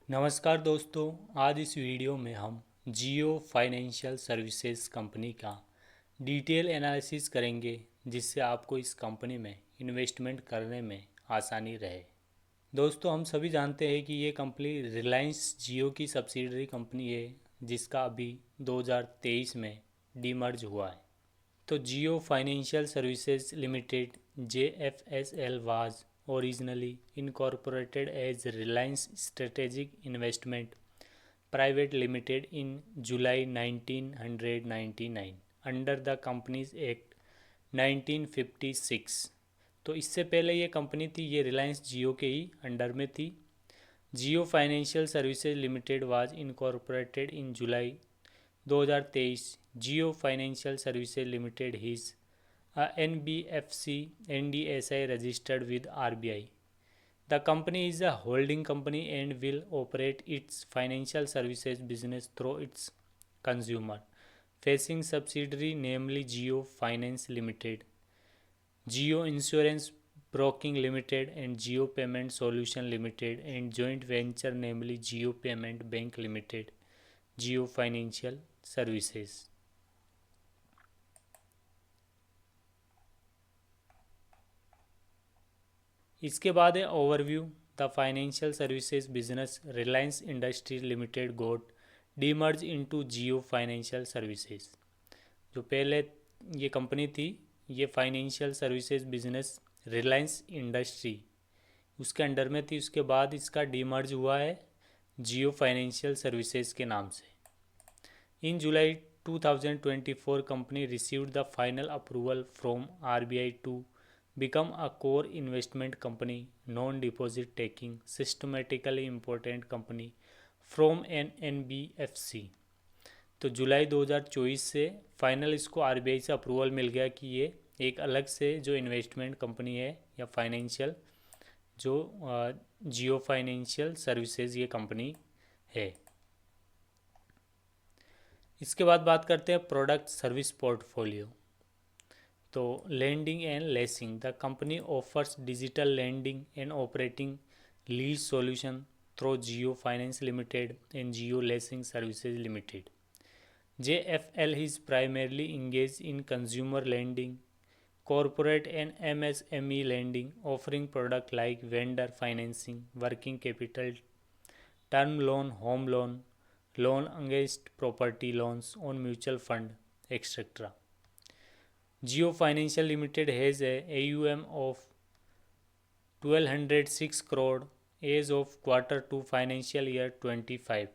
नमस्कार दोस्तों। आज इस वीडियो में हम जियो फाइनेंशियल सर्विसेज कंपनी का डिटेल एनालिसिस करेंगे, जिससे आपको इस कंपनी में इन्वेस्टमेंट करने में आसानी रहे। दोस्तों, हम सभी जानते हैं कि ये कंपनी रिलायंस जियो की सब्सिडरी कंपनी है, जिसका अभी 2023 में डीमर्ज हुआ है। तो Jio financial services limited JFSL was originally incorporated as Reliance Strategic Investment Private Limited in July 1999 under the Companies Act 1956। तो इससे पहले ये कंपनी थी, ये रिलायंस जियो के ही अंडर में थी। Jio financial services limited was incorporated in July 2023। Jio financial services limited is NBFC NDSI registered with RBI. The company is a holding company and will operate its financial services business through its consumer facing subsidiary, namely Jio Finance Limited, Jio Insurance Broking Limited, and Jio Payment Solution Limited, and joint venture, namely Jio Payment Bank Limited, Jio Financial Services। इसके बाद है overview. The financial services business Reliance Industries Limited got demerge into Jio financial Services. जो पहले ये company थी, ये financial services business Reliance industry उसके under में थी। उसके बाद इसका डीमर्ज हुआ है जियो फाइनेंशियल सर्विसेज के नाम से। इन जुलाई 2024 company received the final approval from RBI to become a core investment company, non-deposit taking, systematically important company from an NBFC। तो जुलाई 2024 से फाइनल इसको आरबीआई से अप्रूवल मिल गया कि ये एक अलग से जो इन्वेस्टमेंट कंपनी है या फाइनेंशियल, जो जियो फाइनेंशियल सर्विसेज ये कंपनी है। इसके बाद बात करते हैं प्रोडक्ट सर्विस पोर्टफोलियो। तो lending and leasing, the company offers digital lending and operating lease solution through Jio finance limited and Jio leasing services limited. JFL is primarily engaged in consumer lending, corporate and MSME lending, offering products like vendor financing, working capital, term loan, home loan, loan against property, loans on mutual fund, etc. Jio Financial Limited has a AUM of 1206 crore as of Q2 financial year 25.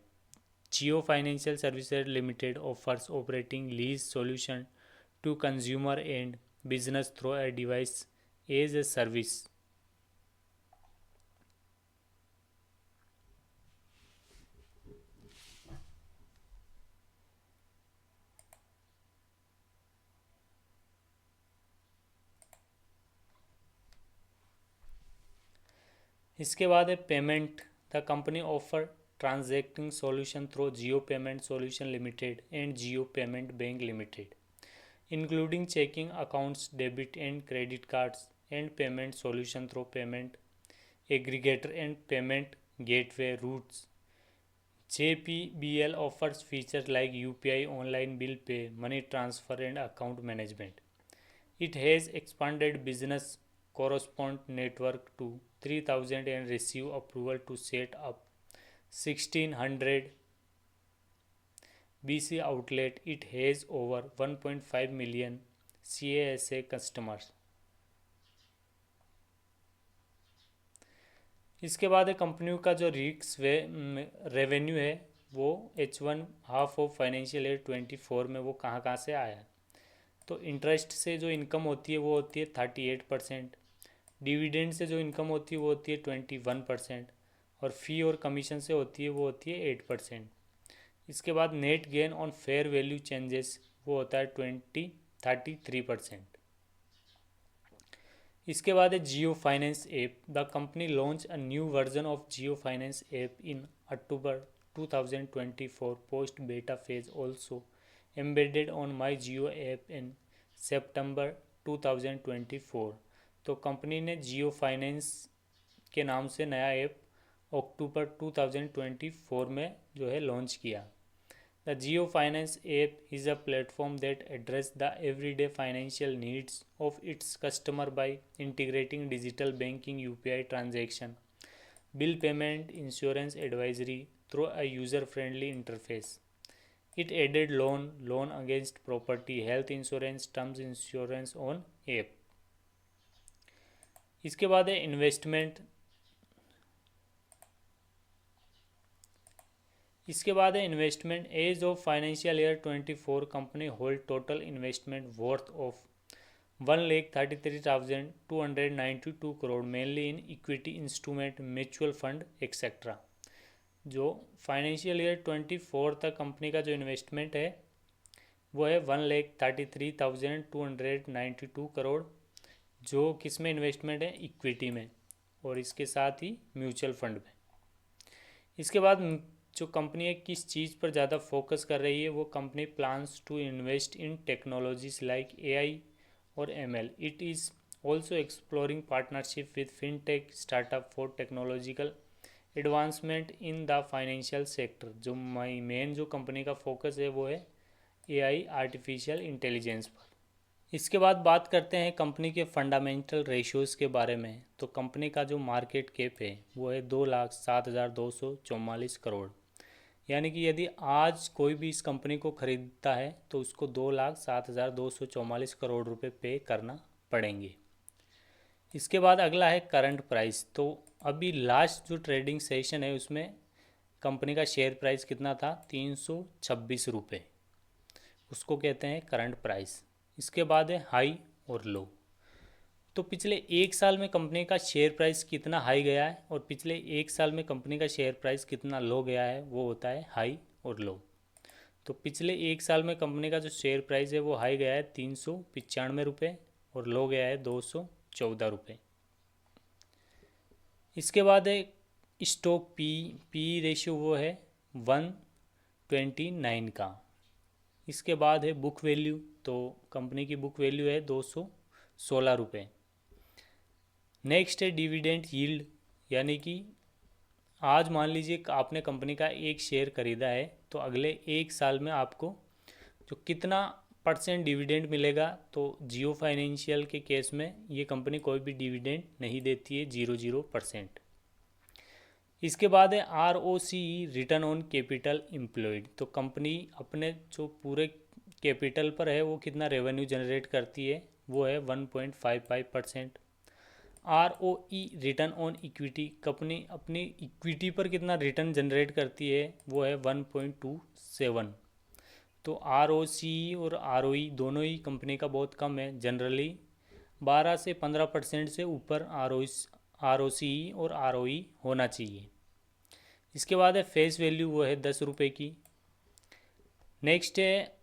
Jio Financial Services Limited offers operating lease solution to consumer and business through a device as a service। इसके बाद है payment. The company offer transacting solution through Jio payment solution limited and Jio payment bank limited, including checking accounts, debit and credit cards, and payment solution through payment aggregator and payment gateway routes. JPBL offers features like UPI, online bill pay, money transfer, and account management. It has expanded business correspondent network to 3,000 and received approval to set up 1,600 BC outlet. It has over 1.5 million CASA customers। इसके बाद है कंपनियों का जो रिक्स revenue है, वो H1 half of financial year 24 में वो कहाँ कहाँ से आया। तो इंटरेस्ट से जो इनकम होती है वो होती है 38%, डिविडेंड से जो इनकम होती है वो होती है 21%, और फ़ी और कमीशन से होती है वो होती है 8%। इसके बाद net gain on fair value changes वो होता है 33%। इसके बाद है Jio finance app. The company launch a new version of Jio finance app in October 2024 post beta phase, also embedded on my Jio app in September 2024। तो कंपनी ने जियो फाइनेंस के नाम से नया ऐप अक्टूबर 2024 में जो है लॉन्च किया। The Jio finance app is a platform that address the everyday financial needs of its customer by integrating digital banking, UPI transaction, bill payment, insurance advisory through a user-friendly interface. It added loan against property, health insurance, terms insurance on app. इसके बाद है investment. As of financial year 24 company hold total investment worth of 1,33,292 crore mainly in equity instrument, mutual fund etcetera. जो financial year 24 तक company का जो investment है वो है 1,33,292 करोड़, जो किस में इन्वेस्टमेंट है, इक्विटी में, और इसके साथ ही म्यूचुअल फंड में। इसके बाद जो कंपनी है किस चीज़ पर ज़्यादा फोकस कर रही है, वो company plans to invest in technologies like AI और ML. It is also exploring partnership with fintech startup for technological advancement in the financial sector. जो मेन जो कंपनी का फोकस है वो है AI आर्टिफिशियल इंटेलिजेंस पर। इसके बाद बात करते हैं कंपनी के फंडामेंटल रेशियोज़ के बारे में। तो कंपनी का जो मार्केट कैप है वो है 2,07,244 करोड़, यानी कि यदि आज कोई भी इस कंपनी को ख़रीदता है तो उसको 2,07,244 करोड़ रुपए पे करना पड़ेंगे। इसके बाद अगला है करंट प्राइस। तो अभी लास्ट जो ट्रेडिंग सेशन है उसमें कंपनी का शेयर प्राइस कितना था, 326 रुपये, उसको कहते हैं करंट प्राइस। इसके बाद है हाई और लो। तो पिछले एक साल में कंपनी का शेयर प्राइस कितना हाई गया है और पिछले एक साल में कंपनी का शेयर प्राइस कितना लो गया है, वो होता है हाई और लो। तो पिछले एक साल में कंपनी का जो शेयर प्राइस है वो हाई गया है 395 रुपये और लो गया है 214 रुपये। इसके बाद है स्टॉक पी रेशियो, वो है 129 का। इसके बाद है बुक वैल्यू। तो कंपनी की बुक वैल्यू है 216 रुपये। नेक्स्ट है डिविडेंड यील्ड, यानी कि आज मान लीजिए आपने कंपनी का एक शेयर खरीदा है तो अगले एक साल में आपको जो कितना % डिविडेंड मिलेगा। तो जियो फाइनेंशियल के केस में ये कंपनी कोई भी डिविडेंड नहीं देती है, 0% इसके बाद है ROCE, return on capital employed. तो कंपनी अपने जो पूरे कैपिटल पर है वो कितना रेवेन्यू जनरेट करती है, वो है 1.55%। ROE, return on equity, company अपनी इक्विटी पर कितना रिटर्न जनरेट करती है, वो है 1.27। तो ROCE और ROE दोनों ही कंपनी का बहुत कम है। जनरली 12 से 15% से ऊपर ROCE और ROE होना चाहिए। इसके बाद है फेस वैल्यू, वो है 10 रुपये की। नेक्स्ट है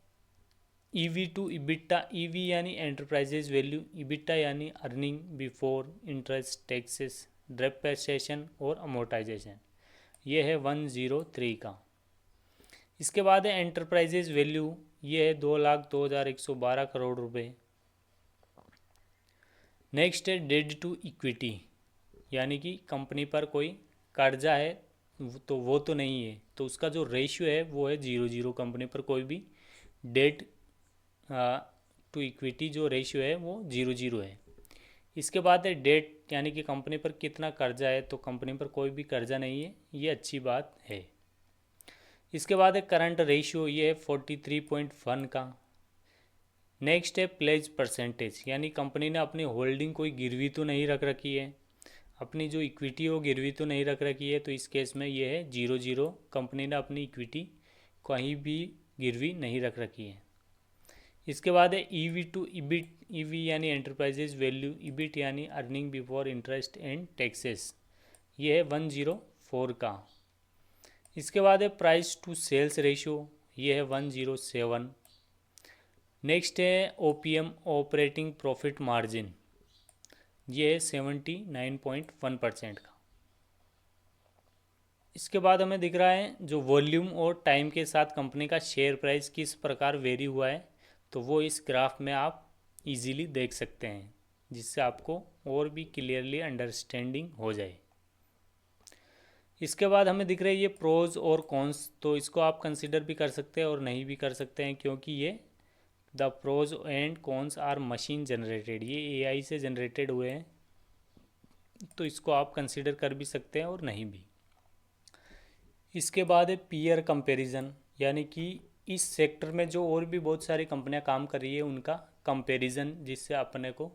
EV टू इबिट्टा। EV यानी एंटरप्राइजेज वैल्यू, इबिट्टा यानी earning before interest, taxes, depreciation और अमोर्टाइजेशन, ये है 103 का। इसके बाद है एंटरप्राइजेज वैल्यू, ये है 2,02,112 करोड़ रुपए। नेक्स्ट है डेट टू इक्विटी, यानी कि कंपनी पर कोई कर्जा है तो वो तो नहीं है, तो उसका जो रेशियो है वो है 0 कंपनी पर कोई भी डेट टू इक्विटी जो रेशियो है वो 0 है। इसके बाद है डेट, यानी कि कंपनी पर कितना कर्जा है, तो कंपनी पर कोई भी कर्जा नहीं है, ये अच्छी बात है। इसके बाद है करंट रेशियो, ये है 43.1 का। नेक्स्ट है प्लेज परसेंटेज, यानी कंपनी ने अपनी होल्डिंग कोई गिरवी तो नहीं रख रखी है, अपनी जो इक्विटी हो गिरवी तो नहीं रख रखी है, तो इस केस में ये है 0, कंपनी ने अपनी इक्विटी कहीं भी गिरवी नहीं रख रखी है। इसके बाद है EV टू इबिट, EV यानी एंटरप्राइजेज वैल्यू, इबिट यानी earning before interest and taxes, ये है 104 का। इसके बाद है प्राइस टू सेल्स रेशियो, ये है 107। नेक्स्ट है OPM, ऑपरेटिंग प्रॉफिट मार्जिन, ये है 79.1% का। इसके बाद हमें दिख रहा है जो वॉल्यूम और टाइम के साथ कंपनी का शेयर प्राइस किस प्रकार वेरी हुआ है, तो वो इस ग्राफ में आप इजीली देख सकते हैं, जिससे आपको और भी क्लियरली अंडरस्टैंडिंग हो जाए। इसके बाद हमें दिख रहे हैं ये प्रोज और कॉन्स, तो इसको आप कंसिडर भी कर सकते हैं और नहीं भी कर सकते हैं, क्योंकि ये the pros and cons are machine generated, ये एआई से जनरेटेड हुए हैं, तो इसको आप कंसिडर कर भी सकते हैं और नहीं भी। इसके बाद है पीयर कंपैरिजन, यानी कि इस सेक्टर में जो और भी बहुत सारी कंपनियां काम कर रही है उनका कंपैरिजन, जिससे अपने को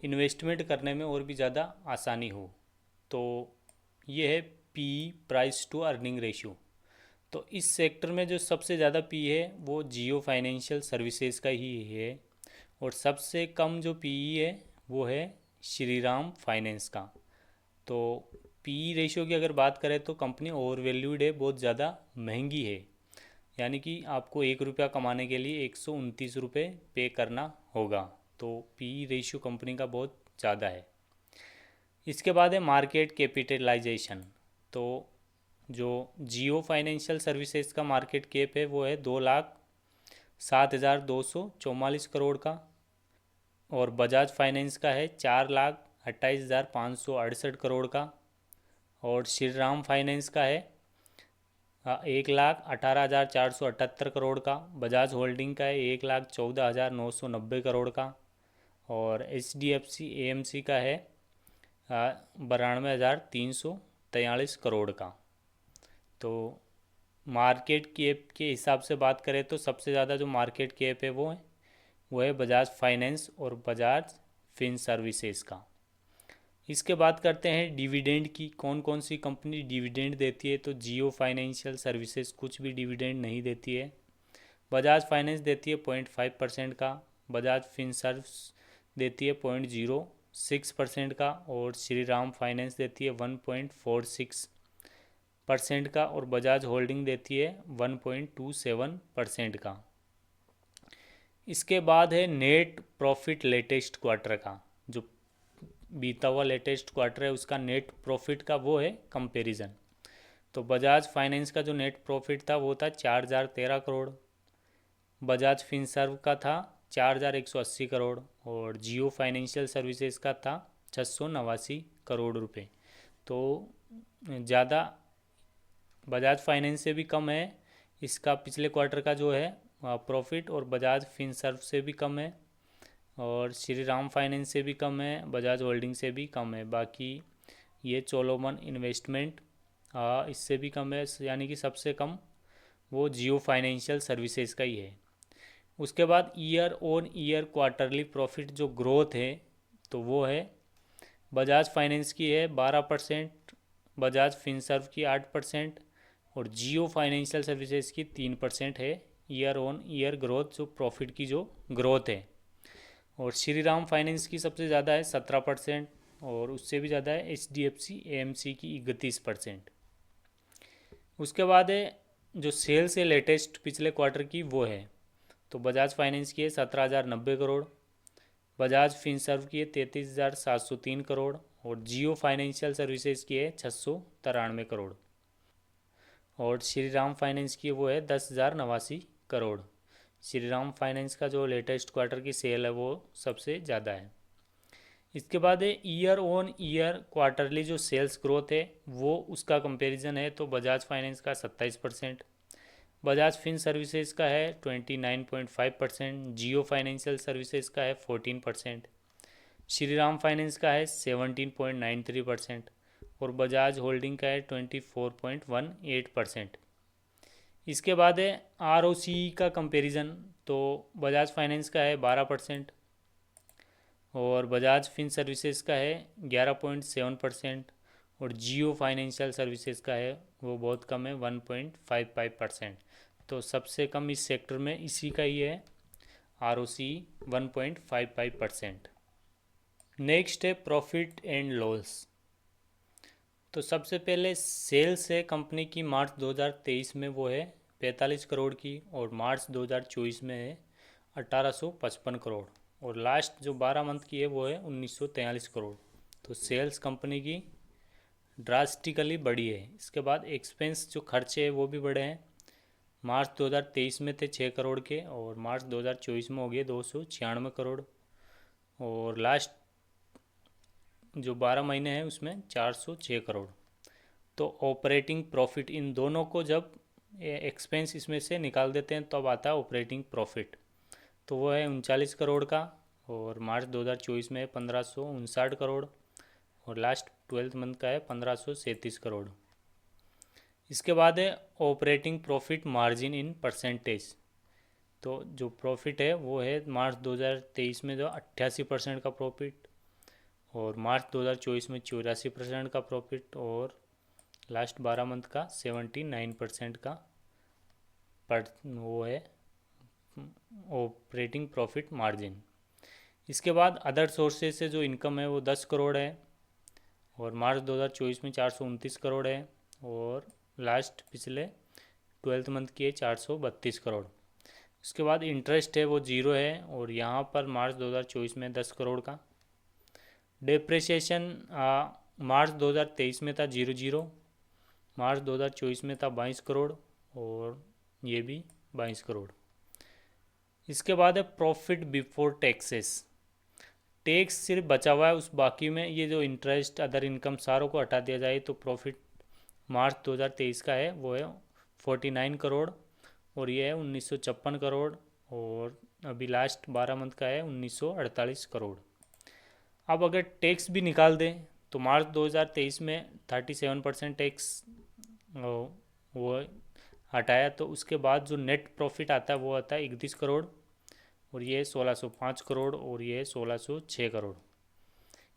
इन्वेस्टमेंट करने में और भी ज़्यादा आसानी हो। तो ये है P, price to earning ratio. तो इस सेक्टर में जो सबसे ज़्यादा पी है वो जियो फाइनेंशियल सर्विसेज का ही है, और सबसे कम जो पी है वो है श्रीराम फाइनेंस का। तो पी रेशियो की अगर बात करें तो कंपनी ओवर वैल्यूड है, बहुत ज़्यादा महंगी है, यानी कि आपको 1 रुपया कमाने के लिए 129 रुपये पे करना होगा। तो पी रेशियो कंपनी का बहुत ज़्यादा है। इसके बाद है मार्केट कैपिटलाइजेशन। तो जो जियो फाइनेंशियल सर्विसेज का मार्केट कैप है वो है 2,07,244 का, और बजाज फाइनेंस का है 4,28,568 करोड़ का, और श्रीराम फाइनेंस का है 1,18,478 करोड़ का, बजाज होल्डिंग का है 1,14,990 करोड़ का, और HDFC AMC का है 92,343 करोड़ का। तो मार्केट कैप के हिसाब से बात करें तो सबसे ज़्यादा जो मार्केट कैप है वो है बजाज फाइनेंस और बजाज फिन सर्विसेज का। इसके बाद करते हैं डिविडेंड की, कौन कौन सी कंपनी डिविडेंड देती है। तो जियो फाइनेंशियल सर्विसेज कुछ भी डिविडेंड नहीं देती है। बजाज फाइनेंस देती है 0.5% का, बजाज फिनसर्व देती है 0.06% का, और श्रीराम फाइनेंस देती है 1.46% का, और बजाज होल्डिंग देती है 1.27% का। इसके बाद है नेट प्रॉफिट लेटेस्ट क्वार्टर का, जो बीता हुआ लेटेस्ट क्वार्टर है उसका नेट प्रॉफिट का वो है कंपैरिजन। तो बजाज फाइनेंस का जो नेट प्रॉफिट था वो था 4,013 करोड़, बजाज फिनसर्व का था 4,180 करोड़, और जियो फाइनेंशियल सर्विसेज का था 689 रुपये। तो ज़्यादा बजाज फाइनेंस से भी कम है इसका पिछले क्वार्टर का जो है प्रॉफिट, और बजाज फिनसर्व से भी कम है, और श्रीराम फाइनेंस से भी कम है, बजाज होल्डिंग से भी कम है। बाकी ये चोलोमन इन्वेस्टमेंट इससे भी कम है, यानी कि सबसे कम वो जियो फाइनेंशियल सर्विसेज का ही है। उसके बाद year on year quarterly profit जो ग्रोथ है तो वो है बजाज फाइनेंस की है 12%, बजाज फिनसर्व की 8%, और जियो फाइनेंशियल सर्विसेज की 3% है ईयर ऑन ईयर ग्रोथ, जो प्रॉफिट की जो ग्रोथ है। और श्रीराम फाइनेंस की सबसे ज़्यादा है 17%, और उससे भी ज़्यादा है HDFC AMC की 31%। उसके बाद है जो सेल्स है लेटेस्ट पिछले क्वार्टर की वो है, तो बजाज फाइनेंस की है 17,090 करोड़, बजाज फिनसर्व की है 33,703 करोड़, और जियो फाइनेंशियल सर्विसेज की है 693 करोड़, और श्रीराम फाइनेंस की वो है 10,089 करोड़। श्रीराम फाइनेंस का जो लेटेस्ट क्वार्टर की सेल है वो सबसे ज़्यादा है। इसके बाद है ईयर ऑन ईयर क्वार्टरली जो सेल्स ग्रोथ है वो उसका कंपैरिजन है, तो बजाज फाइनेंस का 27%, बजाज फिन सर्विसेज का है 29.5%, जियो फाइनेंशियल सर्विसेज का है 14%, श्रीराम फाइनेंस का है 17.93%, और बजाज होल्डिंग का है 24.18%। इसके बाद है ROCE का कंपैरिजन, तो बजाज फाइनेंस का है 12%, और बजाज फिन सर्विसेज का है 11.7%, और जियो फाइनेंशियल सर्विसेज का है वो बहुत कम है 1.55%। तो सबसे कम इस सेक्टर में इसी का ही है ROCE 1.55%। नेक्स्ट है प्रॉफिट एंड लॉस। तो सबसे पहले सेल्स है कंपनी की मार्च 2023 में वो है 45 करोड़ की, और मार्च 2024 में है 1855 करोड़, और लास्ट जो 12 मंथ की है वो है 1943 करोड़। तो सेल्स कंपनी की ड्रास्टिकली बढ़ी है। इसके बाद एक्सपेंस जो खर्चे है वो भी बढ़े हैं। मार्च 2023 में थे 6 करोड़ के, और मार्च 2024 में हो गए 296 करोड़, और लास्ट जो 12 महीने हैं उसमें 406 करोड़। तो ऑपरेटिंग प्रॉफिट, इन दोनों को जब एक्सपेंस इसमें से निकाल देते हैं तब तो आता है ऑपरेटिंग प्रॉफिट। तो वो है 39 करोड़ का, और मार्च 2024 में 1559 करोड़, और लास्ट 12th मंथ का है 1537 करोड़। इसके बाद है operating profit margin in percentage. तो जो प्रॉफिट है वो है मार्च 2023 में जो 88% का प्रॉफिट, और मार्च 2024 में 84% का प्रॉफिट, और लास्ट 12 मंथ का 79% का वो है ऑपरेटिंग प्रॉफिट मार्जिन। इसके बाद अदर सोर्सेज से जो इनकम है वो 10 करोड़ है, और मार्च 2024 में 429 करोड़ है, और लास्ट पिछले 12th मंथ की है 432 करोड़। इसके बाद इंटरेस्ट है वो जीरो है, और यहाँ पर मार्च 2024 में 10 करोड़ का। डेप्रिसिएशन मार्च 2023 में था 00, मार्च 2024 में था 22 करोड़, और ये भी 22 करोड़। इसके बाद है प्रॉफिट बिफोर टैक्सेस। टैक्स सिर्फ बचा हुआ है, उस बाकी में ये जो इंटरेस्ट अदर इनकम सारों को हटा दिया जाए तो प्रॉफिट मार्च 2023 का है वो है 49 करोड़, और ये है 1956 करोड़, और अभी लास्ट 12 मंथ का है 1948 करोड़। अब अगर टैक्स भी निकाल दें तो मार्च 2023 में 37% टैक्स वो हटाया, तो उसके बाद जो नेट प्रॉफिट आता है वो आता है 31 करोड़, और ये है 1605 करोड़, और ये है 1606 करोड़।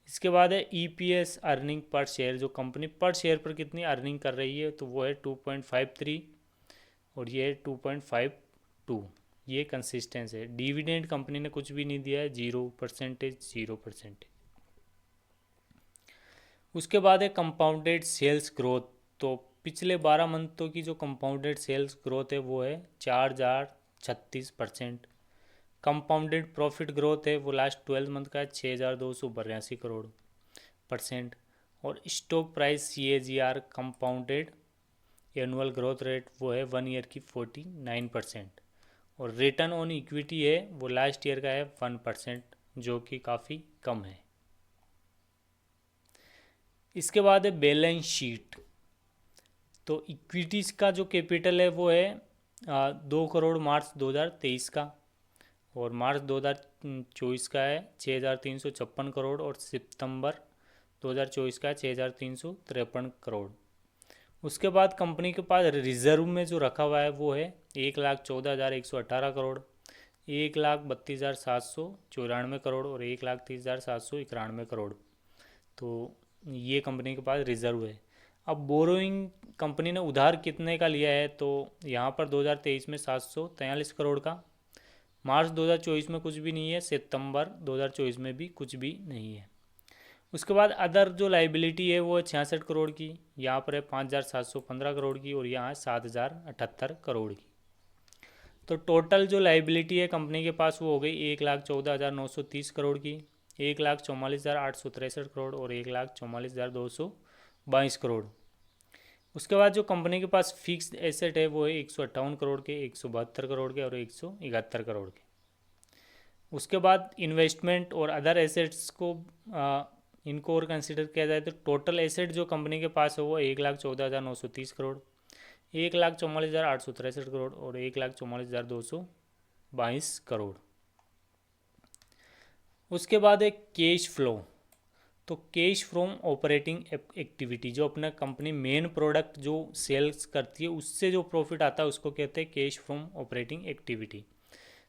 इसके बाद है ईपीएस अर्निंग पर शेयर। जो कंपनी पर शेयर पर कितनी अर्निंग कर रही है तो वो है 2.53, और ये है 2.52। ये कंसिस्टेंस है। डिविडेंड कंपनी ने कुछ भी नहीं दिया है, 0%। उसके बाद है कंपाउंडेड सेल्स ग्रोथ। तो पिछले 12 मंथों की जो कंपाउंडेड सेल्स ग्रोथ है वो है 4036%। कंपाउंडेड प्रॉफिट ग्रोथ है वो लास्ट 12 मंथ का है 6282 करोड़ %। और stock price CAGR compounded annual growth rate वो है 1 ईयर की 49%। और रिटर्न ऑन इक्विटी है वो लास्ट ईयर का है 1%, जो कि काफ़ी कम है। इसके बाद है बैलेंस शीट। तो इक्विटीज़ का जो कैपिटल है वो है 2 करोड़ मार्च 2023 का, और मार्च 2024 का है 6356 करोड़, और सितंबर 2024 का है 6353 करोड़। उसके बाद कंपनी के पास रिजर्व में जो रखा हुआ है वो है 1,14,118 करोड़, 1,32,794 करोड़, और 1,30,791 करोड़। तो ये कंपनी के पास रिजर्व है। अब बोरोइंग कंपनी ने उधार कितने का लिया है तो यहाँ पर 2023 में 743 करोड़ का, मार्च 2024 में कुछ भी नहीं है, सितंबर 2024 में भी कुछ भी नहीं है। उसके बाद अदर जो लाइबिलिटी है वो है 66 करोड़ की, यहाँ पर है 5,715 करोड़ की, और यहाँ है 7,078 करोड़ की। तो टोटल जो लाइबिलिटी है कंपनी के पास वो हो गई 1,14,930 करोड़ की, 1,44,863 करोड़, और 1,44,222 करोड़। उसके बाद जो कंपनी के पास फिक्स्ड एसेट है वो है 158 करोड़ के, 172 करोड़ के, और 171 करोड़ के। उसके बाद इन्वेस्टमेंट और अदर एसेट्स को इनको और कंसिडर किया जाए तो टोटल एसेट जो कंपनी के पास है वो 1,14,930 करोड़, 1,44,863 करोड़, और 1,44,222 करोड़। उसके बाद एक कैश फ्लो। तो कैश फ्रॉम ऑपरेटिंग एक्टिविटी, जो अपना कंपनी मेन प्रोडक्ट जो सेल्स करती है उससे जो प्रॉफिट आता है उसको कहते हैं कैश फ्रॉम ऑपरेटिंग एक्टिविटी।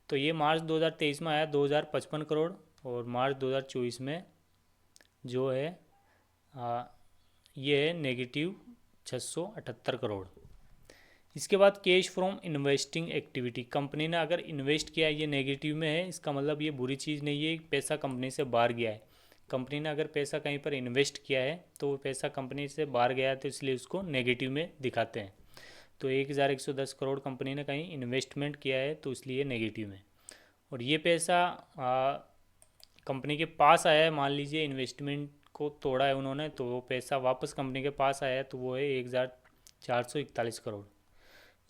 तो ये मार्च 2023 में आया 2,055 करोड़, और मार्च 2024 में जो है ये है नेगेटिव 678 करोड़। इसके बाद cash from investing activity, company ने अगर इन्वेस्ट किया ये नेगेटिव में है, इसका मतलब ये बुरी चीज़ नहीं है, पैसा कंपनी से बाहर गया है। कंपनी ने अगर पैसा कहीं पर इन्वेस्ट किया है तो वो पैसा कंपनी से बाहर गया है, तो इसलिए उसको नेगेटिव में दिखाते हैं। तो 1,110 करोड़ कंपनी ने कहीं इन्वेस्टमेंट किया है तो इसलिए नेगेटिव में। और ये पैसा कंपनी के पास आया है, मान लीजिए इन्वेस्टमेंट को तोड़ा है उन्होंने तो वो पैसा वापस कंपनी के पास आया है, तो वो है 1,441 करोड़।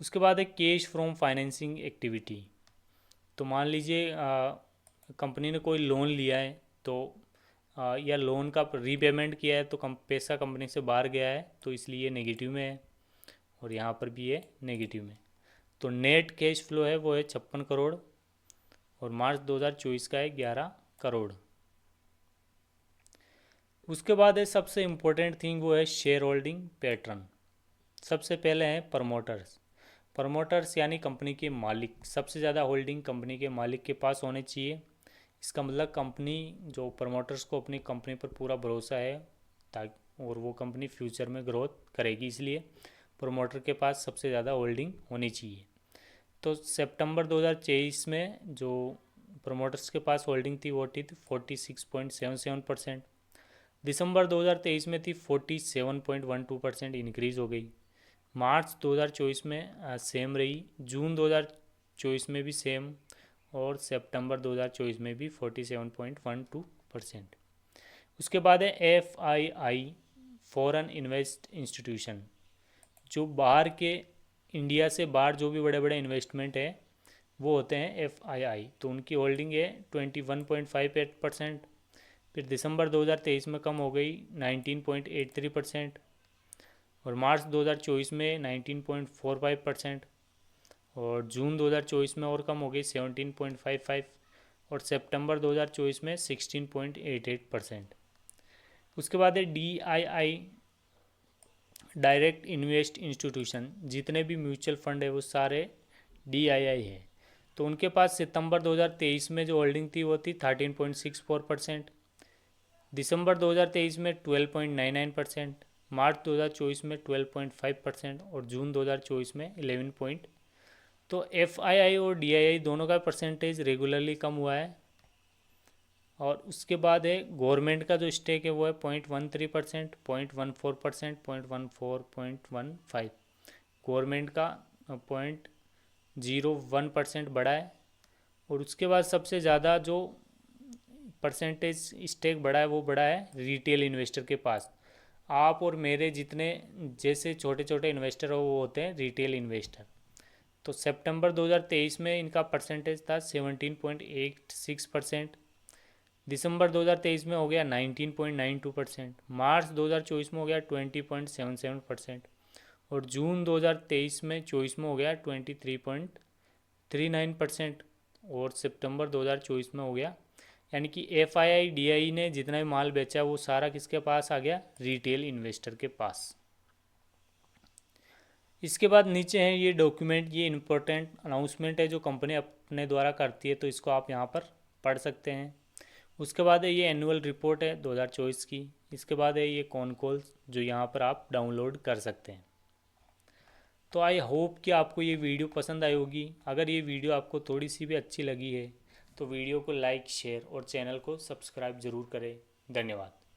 उसके बाद है कैश फ्रॉम फाइनेंसिंग एक्टिविटी। तो मान लीजिए कंपनी ने कोई लोन लिया है तो या लोन का रीपेमेंट किया है तो पैसा कंपनी से बाहर गया है तो इसलिए नेगेटिव में है, और यहाँ पर भी ये नेगेटिव में। तो नेट कैश फ्लो है वो है 56 करोड़, और मार्च 2024 का है 11 करोड़। उसके बाद है सबसे इम्पोर्टेंट थिंग, वो है शेयर होल्डिंग पैटर्न। सबसे पहले हैं प्रमोटर्स। प्रमोटर्स यानी कंपनी के मालिक, सबसे ज़्यादा होल्डिंग कंपनी के मालिक के पास होने चाहिए। इसका मतलब कंपनी जो प्रमोटर्स को अपनी कंपनी पर पूरा भरोसा है ताकि और वो कंपनी फ्यूचर में ग्रोथ करेगी, इसलिए प्रमोटर के पास सबसे ज़्यादा होल्डिंग होनी चाहिए। तो सितंबर 2023 में जो प्रमोटर्स के पास होल्डिंग थी वो थी 46.77%। दिसंबर 2023 में थी 47.12%, इंक्रीज़ हो गई। मार्च 2024 में सेम रही, जून 2024 में भी सेम, और सितंबर 2024 में भी 47.12%। उसके बाद है FII, फॉरेन इन्वेस्ट इंस्टीट्यूशन। जो बाहर के, इंडिया से बाहर जो भी बड़े बड़े इन्वेस्टमेंट है वो होते हैं FII, तो उनकी होल्डिंग है 21.58%। फिर दिसंबर 2023 में कम हो गई 19.83%, और मार्च 2024 में 19.45%, और जून 2024 में और कम हो गई 17.55, और सितंबर 2024 में 16.88%। उसके बाद है DII, डायरेक्ट इन्वेस्ट इंस्टीट्यूशन। जितने भी म्यूचुअल फंड है वो सारे DII है। तो उनके पास सितंबर 2023 में जो होल्डिंग थी वो थी 13.64%, दिसंबर 2023 में 12.99%, मार्च 2024 में 12.5%, और जून 2024 में 11 तो FII और DII दोनों का परसेंटेज रेगुलरली कम हुआ है। और उसके बाद है गवर्नमेंट का जो स्टेक है वो है 0.13%, 0.14%, 0.14, 0.15। गवर्नमेंट का 0.01% बढ़ा है। और उसके बाद सबसे ज़्यादा जो परसेंटेज स्टेक बढ़ा है वो बढ़ा है रिटेल इन्वेस्टर के पास। आप और मेरे जितने जैसे छोटे छोटे इन्वेस्टर हो वो होते हैं रिटेल इन्वेस्टर। तो सितंबर 2023 में इनका परसेंटेज था 17.86%, दिसंबर 2023 में हो गया 19.92%, मार्च 2024 में हो गया 20.77%, और जून 2023 में 24 में हो गया 23.39%, और सितंबर 2024 में हो गया, यानी कि FII DII ने जितना भी माल बेचा वो सारा किसके पास आ गया, रिटेल इन्वेस्टर के पास। इसके बाद नीचे हैं ये डॉक्यूमेंट, ये इम्पोर्टेंट अनाउंसमेंट है जो कंपनी अपने द्वारा करती है, तो इसको आप यहाँ पर पढ़ सकते हैं। उसके बाद है ये एनुअल रिपोर्ट है 2024 की। इसके बाद है ये कॉन कॉल्स जो यहाँ पर आप डाउनलोड कर सकते हैं। तो आई होप कि आपको ये वीडियो पसंद आई होगी। अगर ये वीडियो आपको थोड़ी सी भी अच्छी लगी है तो वीडियो को लाइक, शेयर और चैनल को सब्सक्राइब ज़रूर करें। धन्यवाद।